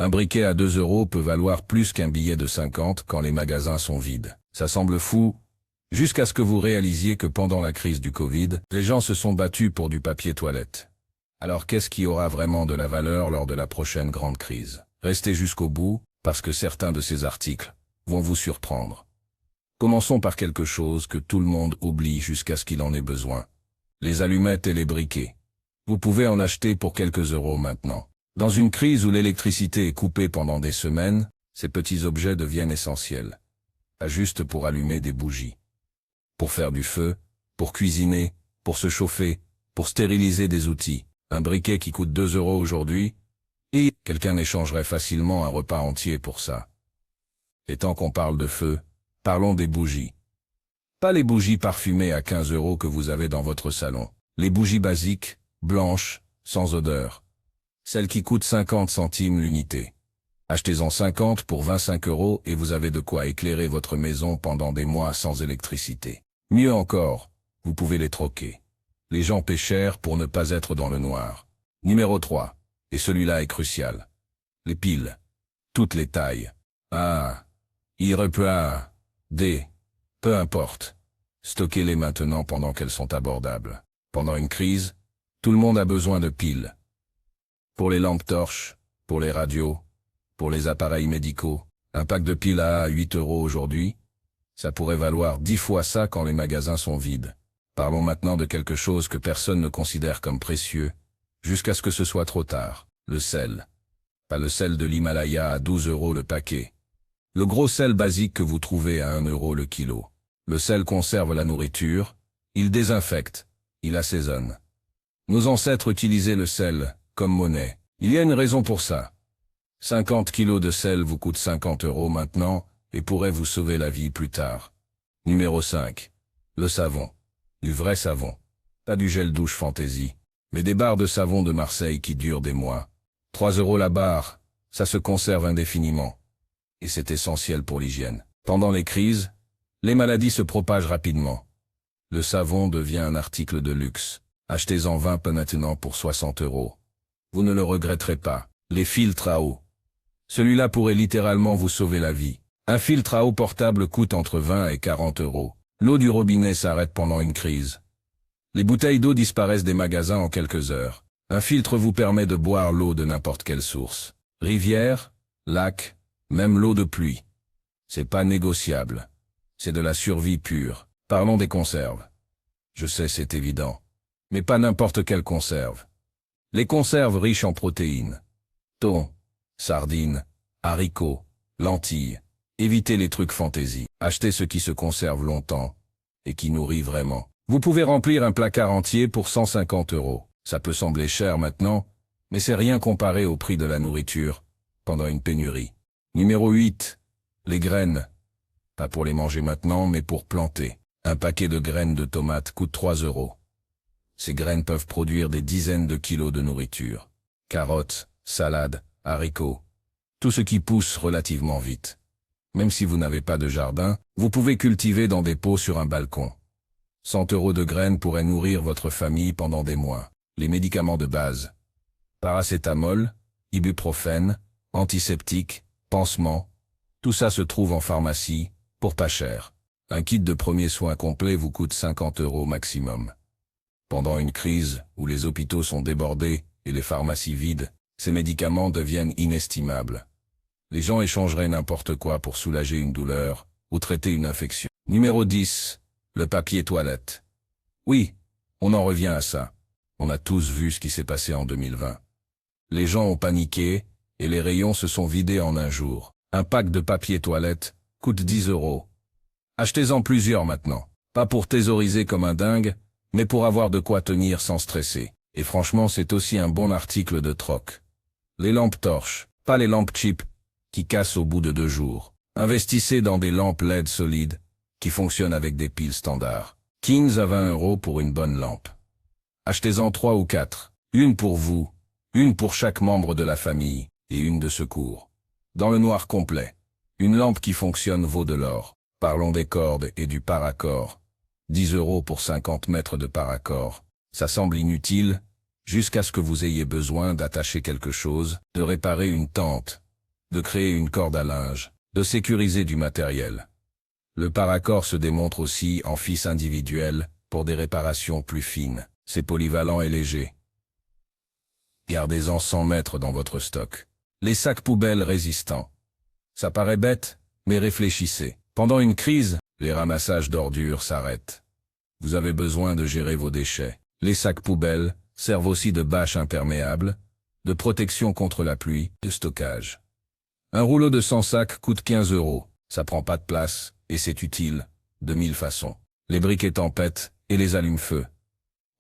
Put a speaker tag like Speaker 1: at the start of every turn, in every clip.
Speaker 1: Un briquet à 2 € peut valoir plus qu'un billet de 50 quand les magasins sont vides. Ça semble fou, jusqu'à ce que vous réalisiez que pendant la crise du Covid, les gens se sont battus pour du papier toilette. Alors qu'est-ce qui aura vraiment de la valeur lors de la prochaine grande crise? Restez jusqu'au bout, parce que certains de ces articles vont vous surprendre. Commençons par quelque chose que tout le monde oublie jusqu'à ce qu'il en ait besoin. Les allumettes et les briquets. Vous pouvez en acheter pour quelques euros maintenant. Dans une crise où l'électricité est coupée pendant des semaines, ces petits objets deviennent essentiels. Pas juste pour allumer des bougies. Pour faire du feu, pour cuisiner, pour se chauffer, pour stériliser des outils. Un briquet qui coûte 2 € aujourd'hui, et quelqu'un échangerait facilement un repas entier pour ça. Et tant qu'on parle de feu, parlons des bougies. Pas les bougies parfumées à 15 € que vous avez dans votre salon. Les bougies basiques, blanches, sans odeur. Celles qui coûtent 50 centimes l'unité. Achetez-en 50 pour 25 € et vous avez de quoi éclairer votre maison pendant des mois sans électricité. Mieux encore, vous pouvez les troquer. Les gens paient cher pour ne pas être dans le noir. Numéro 3. Et celui-là est crucial. Les piles. Toutes les tailles. A, IRPA, D. Peu importe. Stockez-les maintenant pendant qu'elles sont abordables. Pendant une crise, tout le monde a besoin de piles. Pour les lampes torches, pour les radios, pour les appareils médicaux, un pack de piles à 8 € aujourd'hui, ça pourrait valoir 10 fois ça quand les magasins sont vides. Parlons maintenant de quelque chose que personne ne considère comme précieux, jusqu'à ce que ce soit trop tard. Le sel. Pas le sel de l'Himalaya à 12 € le paquet. Le gros sel basique que vous trouvez à 1 € le kilo. Le sel conserve la nourriture, il désinfecte, il assaisonne. Nos ancêtres utilisaient le sel comme monnaie. Il y a une raison pour ça. 50 kilos de sel vous coûte 50 € maintenant et pourrait vous sauver la vie plus tard. Numéro 5. Le savon. Du vrai savon. Pas du gel douche fantaisie, mais des barres de savon de Marseille qui durent des mois. 3 € la barre, ça se conserve indéfiniment. Et c'est essentiel pour l'hygiène. Pendant les crises, les maladies se propagent rapidement. Le savon devient un article de luxe. Achetez-en 20 maintenant pour 60 €. Vous ne le regretterez pas. Les filtres à eau. Celui-là pourrait littéralement vous sauver la vie. Un filtre à eau portable coûte entre 20 et 40 €. L'eau du robinet s'arrête pendant une crise. Les bouteilles d'eau disparaissent des magasins en quelques heures. Un filtre vous permet de boire l'eau de n'importe quelle source. Rivière, lac, même l'eau de pluie. C'est pas négociable. C'est de la survie pure. Parlons des conserves. Je sais, c'est évident. Mais pas n'importe quelle conserve. Les conserves riches en protéines. Thon, sardines, haricots, lentilles. Évitez les trucs fantaisie. Achetez ce qui se conserve longtemps et qui nourrit vraiment. Vous pouvez remplir un placard entier pour 150 €. Ça peut sembler cher maintenant, mais c'est rien comparé au prix de la nourriture pendant une pénurie. Numéro 8. Les graines. Pas pour les manger maintenant, mais pour planter. Un paquet de graines de tomates coûte 3 €. Ces graines peuvent produire des dizaines de kilos de nourriture. Carottes, salades, haricots. Tout ce qui pousse relativement vite. Même si vous n'avez pas de jardin, vous pouvez cultiver dans des pots sur un balcon. 100 € de graines pourraient nourrir votre famille pendant des mois. Les médicaments de base. Paracétamol, ibuprofène, antiseptiques, pansements. Tout ça se trouve en pharmacie, pour pas cher. Un kit de premiers soins complet vous coûte 50 € maximum. Pendant une crise, où les hôpitaux sont débordés et les pharmacies vides, ces médicaments deviennent inestimables. Les gens échangeraient n'importe quoi pour soulager une douleur ou traiter une infection. Numéro 10. Le papier toilette. Oui, on en revient à ça. On a tous vu ce qui s'est passé en 2020. Les gens ont paniqué et les rayons se sont vidés en un jour. Un pack de papier toilette coûte 10 €. Achetez-en plusieurs maintenant. Pas pour thésauriser comme un dingue, mais pour avoir de quoi tenir sans stresser. Et franchement, c'est aussi un bon article de troc. Les lampes torches, pas les lampes cheap, qui cassent au bout de 2 jours. Investissez dans des lampes LED solides, qui fonctionnent avec des piles standards. 15 à 20 € pour une bonne lampe. Achetez-en 3 ou 4. Une pour vous, une pour chaque membre de la famille, et une de secours. Dans le noir complet, une lampe qui fonctionne vaut de l'or. Parlons des cordes et du paracord. 10 € pour 50 mètres de paracord. Ça semble inutile, jusqu'à ce que vous ayez besoin d'attacher quelque chose, de réparer une tente, de créer une corde à linge, de sécuriser du matériel. Le paracord se démontre aussi en fils individuel, pour des réparations plus fines. C'est polyvalent et léger. Gardez-en 100 mètres dans votre stock. Les sacs poubelles résistants. Ça paraît bête, mais réfléchissez. Pendant une crise, les ramassages d'ordures s'arrêtent. Vous avez besoin de gérer vos déchets. Les sacs poubelles servent aussi de bâche imperméable, de protection contre la pluie, de stockage. Un rouleau de 100 sacs coûte 15 €. Ça prend pas de place, et c'est utile, de 1000 façons. Les briquets tempête et les allume-feu.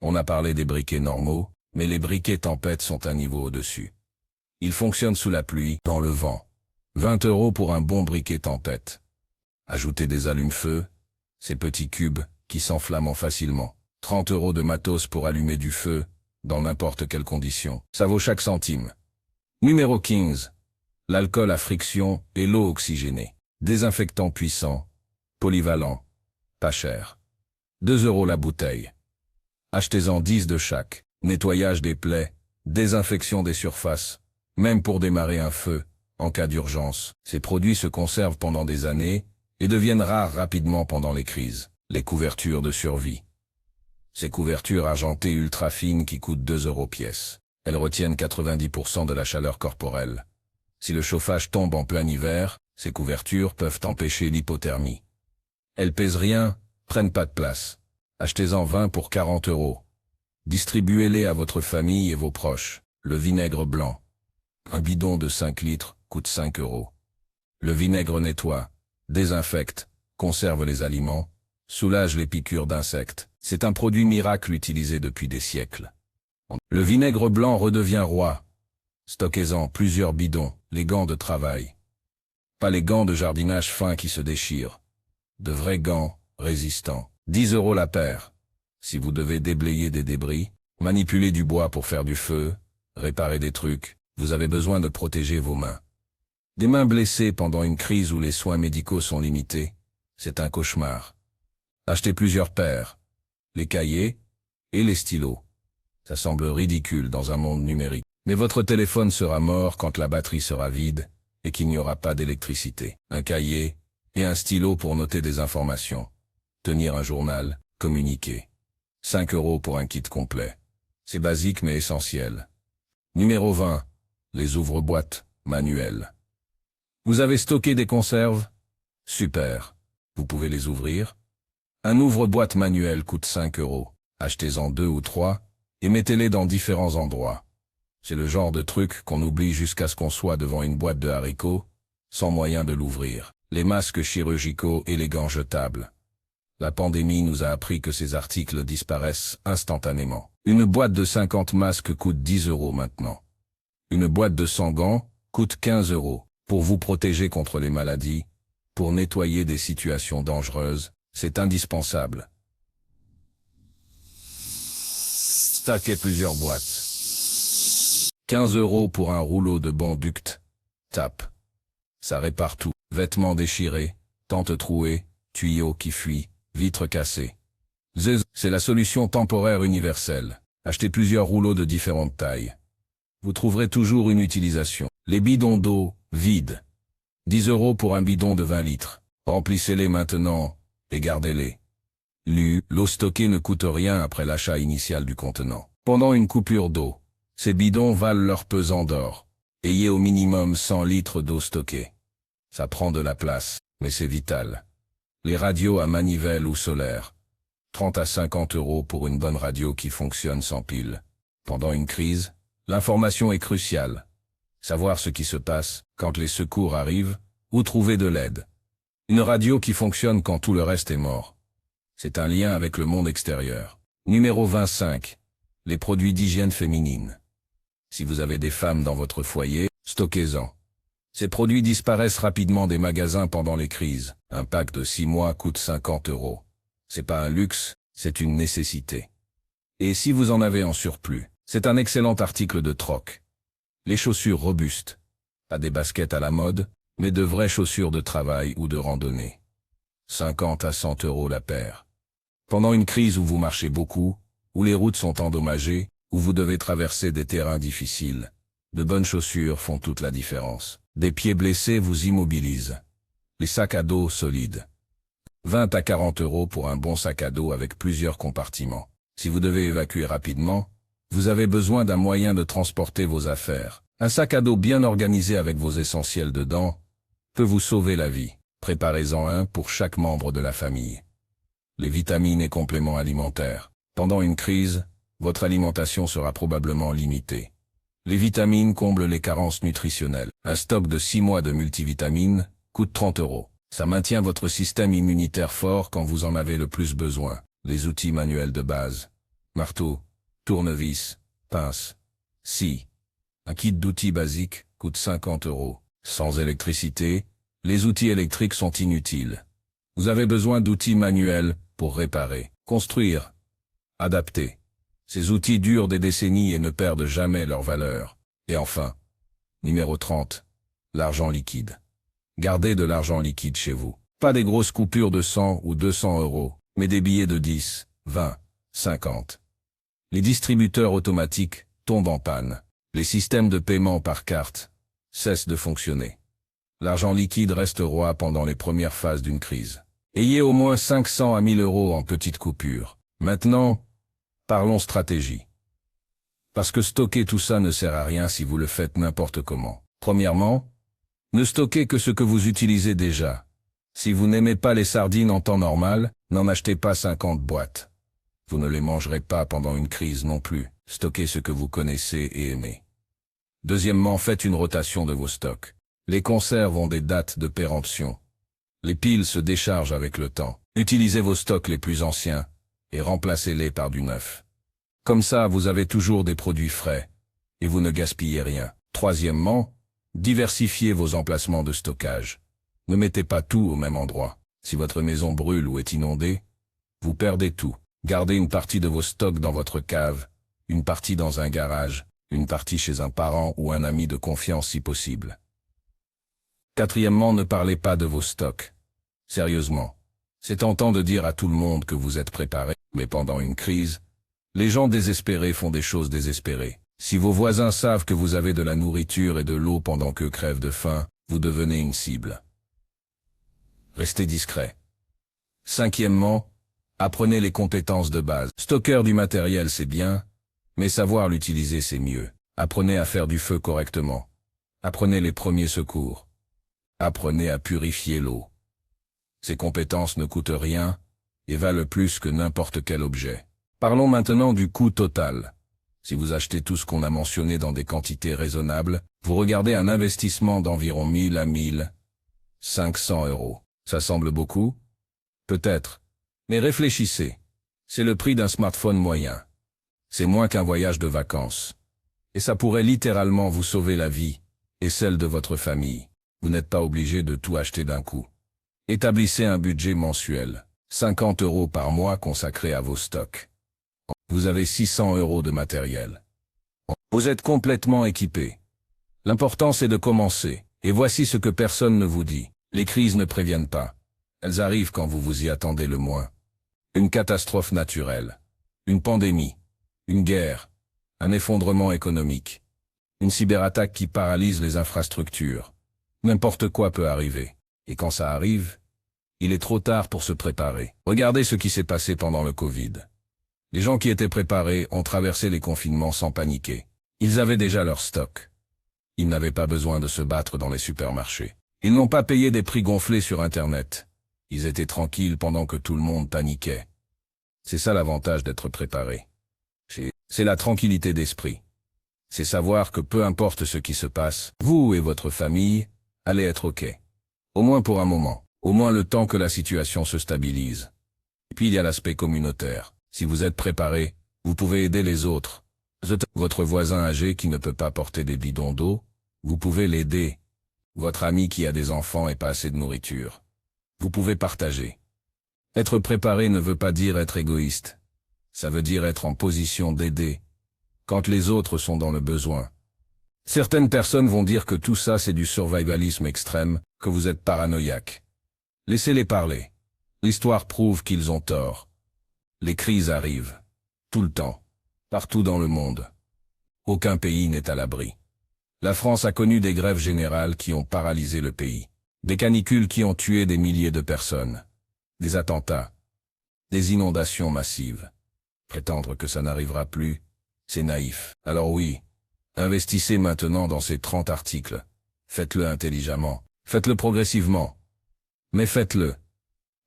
Speaker 1: On a parlé des briquets normaux, mais les briquets tempête sont un niveau au-dessus. Ils fonctionnent sous la pluie, dans le vent. 20 € pour un bon briquet tempête. Ajoutez des allume-feu, ces petits cubes qui s'enflamment facilement. 30 € de matos pour allumer du feu, dans n'importe quelle condition. Ça vaut chaque centime. Numéro 15. L'alcool à friction et l'eau oxygénée. Désinfectant puissant, polyvalent, pas cher. 2 € la bouteille. Achetez-en 10 de chaque. Nettoyage des plaies, désinfection des surfaces, même pour démarrer un feu, en cas d'urgence. Ces produits se conservent pendant des années et deviennent rares rapidement pendant les crises. Les couvertures de survie. Ces couvertures argentées ultra fines qui coûtent 2 € pièce. Elles retiennent 90% de la chaleur corporelle. Si le chauffage tombe en plein hiver, ces couvertures peuvent empêcher l'hypothermie. Elles pèsent rien, prennent pas de place. Achetez-en 20 pour 40 €. Distribuez-les à votre famille et vos proches. Le vinaigre blanc. Un bidon de 5 litres coûte 5 €. Le vinaigre nettoie, désinfecte, conserve les aliments, soulage les piqûres d'insectes. C'est un produit miracle utilisé depuis des siècles. Le vinaigre blanc redevient roi. Stockez-en plusieurs bidons, les gants de travail. Pas les gants de jardinage fins qui se déchirent. De vrais gants, résistants. 10 € la paire. Si vous devez déblayer des débris, manipuler du bois pour faire du feu, réparer des trucs, vous avez besoin de protéger vos mains. Des mains blessées pendant une crise où les soins médicaux sont limités, c'est un cauchemar. Achetez plusieurs paires. Les cahiers et les stylos. Ça semble ridicule dans un monde numérique. Mais votre téléphone sera mort quand la batterie sera vide et qu'il n'y aura pas d'électricité. Un cahier et un stylo pour noter des informations. Tenir un journal, communiquer. 5 € pour un kit complet. C'est basique mais essentiel. Numéro 20. Les ouvre-boîtes, manuels. Vous avez stocké des conserves? Super. Vous pouvez les ouvrir? Un ouvre-boîte manuel coûte 5 €. Achetez-en 2 ou 3 et mettez-les dans différents endroits. C'est le genre de truc qu'on oublie jusqu'à ce qu'on soit devant une boîte de haricots, sans moyen de l'ouvrir. Les masques chirurgicaux et les gants jetables. La pandémie nous a appris que ces articles disparaissent instantanément. Une boîte de 50 masques coûte 10 € maintenant. Une boîte de 100 gants coûte 15 €. Pour vous protéger contre les maladies, pour nettoyer des situations dangereuses, c'est indispensable. Stackez plusieurs boîtes. 15 € pour un rouleau de banduct. Tape. Ça répare tout. Vêtements déchirés, tentes trouées, tuyaux qui fuient. Vitres cassées. C'est la solution temporaire universelle. Achetez plusieurs rouleaux de différentes tailles. Vous trouverez toujours une utilisation. Les bidons d'eau, vides. 10 € pour un bidon de 20 litres. Remplissez-les maintenant, et gardez-les. L'eau stockée ne coûte rien après l'achat initial du contenant. Pendant une coupure d'eau, ces bidons valent leur pesant d'or. Ayez au minimum 100 litres d'eau stockée. Ça prend de la place, mais c'est vital. Les radios à manivelle ou solaire. 30 à 50 € pour une bonne radio qui fonctionne sans pile. Pendant une crise, l'information est cruciale. Savoir ce qui se passe quand les secours arrivent, ou trouver de l'aide. Une radio qui fonctionne quand tout le reste est mort. C'est un lien avec le monde extérieur. Numéro 25. Les produits d'hygiène féminine. Si vous avez des femmes dans votre foyer, stockez-en. Ces produits disparaissent rapidement des magasins pendant les crises. Un pack de 6 mois coûte 50 €. C'est pas un luxe, c'est une nécessité. Et si vous en avez en surplus, c'est un excellent article de troc. Les chaussures robustes. Pas des baskets à la mode, mais de vraies chaussures de travail ou de randonnée. 50 à 100 € la paire. Pendant une crise où vous marchez beaucoup, où les routes sont endommagées, où vous devez traverser des terrains difficiles, de bonnes chaussures font toute la différence. Des pieds blessés vous immobilisent. Les sacs à dos solides. 20 à 40 € pour un bon sac à dos avec plusieurs compartiments. Si vous devez évacuer rapidement, vous avez besoin d'un moyen de transporter vos affaires. Un sac à dos bien organisé avec vos essentiels dedans peut vous sauver la vie. Préparez-en un pour chaque membre de la famille. Les vitamines et compléments alimentaires. Pendant une crise, votre alimentation sera probablement limitée. Les vitamines comblent les carences nutritionnelles. Un stock de 6 mois de multivitamines coûte 30 €. Ça maintient votre système immunitaire fort quand vous en avez le plus besoin. Les outils manuels de base. Marteau, tournevis, pince, scie. Un kit d'outils basiques coûte 50 €. Sans électricité, les outils électriques sont inutiles. Vous avez besoin d'outils manuels pour réparer, construire, adapter. Ces outils durent des décennies et ne perdent jamais leur valeur. Et enfin, numéro 30, l'argent liquide. Gardez de l'argent liquide chez vous. Pas des grosses coupures de 100 ou 200 €, mais des billets de 10, 20, 50. Les distributeurs automatiques tombent en panne. Les systèmes de paiement par carte cessent de fonctionner. L'argent liquide reste roi pendant les premières phases d'une crise. Ayez au moins 500 à 1000 € en petites coupures. Maintenant, parlons stratégie. Parce que stocker tout ça ne sert à rien si vous le faites n'importe comment. Premièrement, ne stockez que ce que vous utilisez déjà. Si vous n'aimez pas les sardines en temps normal, n'en achetez pas 50 boîtes. Vous ne les mangerez pas pendant une crise non plus. Stockez ce que vous connaissez et aimez. Deuxièmement, faites une rotation de vos stocks. Les conserves ont des dates de péremption. Les piles se déchargent avec le temps. Utilisez vos stocks les plus anciens et remplacez-les par du neuf. Comme ça, vous avez toujours des produits frais et vous ne gaspillez rien. Troisièmement, diversifiez vos emplacements de stockage. Ne mettez pas tout au même endroit. Si votre maison brûle ou est inondée, vous perdez tout. Gardez une partie de vos stocks dans votre cave, une partie dans un garage, une partie chez un parent ou un ami de confiance si possible. Quatrièmement, ne parlez pas de vos stocks. Sérieusement, c'est tentant de dire à tout le monde que vous êtes préparé, mais pendant une crise, les gens désespérés font des choses désespérées. Si vos voisins savent que vous avez de la nourriture et de l'eau pendant qu'eux crèvent de faim, vous devenez une cible. Restez discret. Cinquièmement, apprenez les compétences de base. Stockeur du matériel, c'est bien, mais savoir l'utiliser, c'est mieux. Apprenez à faire du feu correctement. Apprenez les premiers secours. Apprenez à purifier l'eau. Ces compétences ne coûtent rien et valent plus que n'importe quel objet. Parlons maintenant du coût total. Si vous achetez tout ce qu'on a mentionné dans des quantités raisonnables, vous regardez un investissement d'environ 1000 à 1500 €. Ça semble beaucoup? Peut-être. Mais réfléchissez. C'est le prix d'un smartphone moyen. C'est moins qu'un voyage de vacances. Et ça pourrait littéralement vous sauver la vie et celle de votre famille. Vous n'êtes pas obligé de tout acheter d'un coup. Établissez un budget mensuel. 50 € par mois consacrés à vos stocks. Vous avez 600 € de matériel. Vous êtes complètement équipé. L'important c'est de commencer. Et voici ce que personne ne vous dit. Les crises ne préviennent pas. Elles arrivent quand vous vous y attendez le moins. Une catastrophe naturelle. Une pandémie. Une guerre. Un effondrement économique. Une cyberattaque qui paralyse les infrastructures. N'importe quoi peut arriver. Et quand ça arrive, il est trop tard pour se préparer. Regardez ce qui s'est passé pendant le Covid. Les gens qui étaient préparés ont traversé les confinements sans paniquer. Ils avaient déjà leur stock. Ils n'avaient pas besoin de se battre dans les supermarchés. Ils n'ont pas payé des prix gonflés sur Internet. Ils étaient tranquilles pendant que tout le monde paniquait. C'est ça l'avantage d'être préparé. C'est la tranquillité d'esprit. C'est savoir que peu importe ce qui se passe, vous et votre famille allez être OK. Au moins pour un moment. Au moins le temps que la situation se stabilise. Et puis il y a l'aspect communautaire. Si vous êtes préparé, vous pouvez aider les autres. Votre voisin âgé qui ne peut pas porter des bidons d'eau, vous pouvez l'aider. Votre ami qui a des enfants et pas assez de nourriture. Vous pouvez partager. Être préparé ne veut pas dire être égoïste. Ça veut dire être en position d'aider, quand les autres sont dans le besoin. Certaines personnes vont dire que tout ça c'est du survivalisme extrême, que vous êtes paranoïaque. Laissez-les parler. L'histoire prouve qu'ils ont tort. Les crises arrivent. Tout le temps. Partout dans le monde. Aucun pays n'est à l'abri. La France a connu des grèves générales qui ont paralysé le pays. Des canicules qui ont tué des milliers de personnes. Des attentats. Des inondations massives. Prétendre que ça n'arrivera plus, c'est naïf. Alors oui, investissez maintenant dans ces 30 articles. Faites-le intelligemment. Faites-le progressivement. Mais faites-le.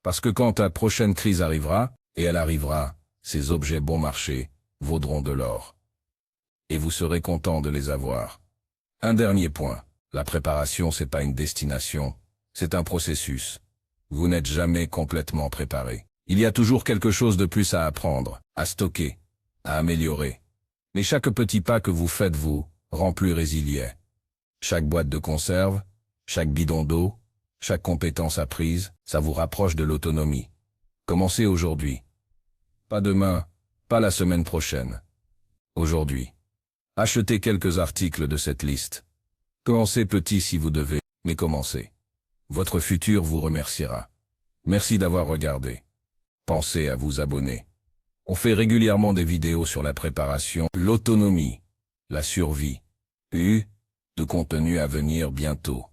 Speaker 1: Parce que quand la prochaine crise arrivera, et elle arrivera, ces objets bon marché vaudront de l'or. Et vous serez content de les avoir. Un dernier point. La préparation, c'est pas une destination, c'est un processus. Vous n'êtes jamais complètement préparé. Il y a toujours quelque chose de plus à apprendre, à stocker, à améliorer. Mais chaque petit pas que vous faites vous rend plus résilient. Chaque boîte de conserve, chaque bidon d'eau, chaque compétence apprise, ça vous rapproche de l'autonomie. Commencez aujourd'hui. Pas demain, pas la semaine prochaine. Aujourd'hui. Achetez quelques articles de cette liste. Commencez petit si vous devez, mais commencez. Votre futur vous remerciera. Merci d'avoir regardé. Pensez à vous abonner. On fait régulièrement des vidéos sur la préparation, l'autonomie, la survie. De contenu à venir bientôt.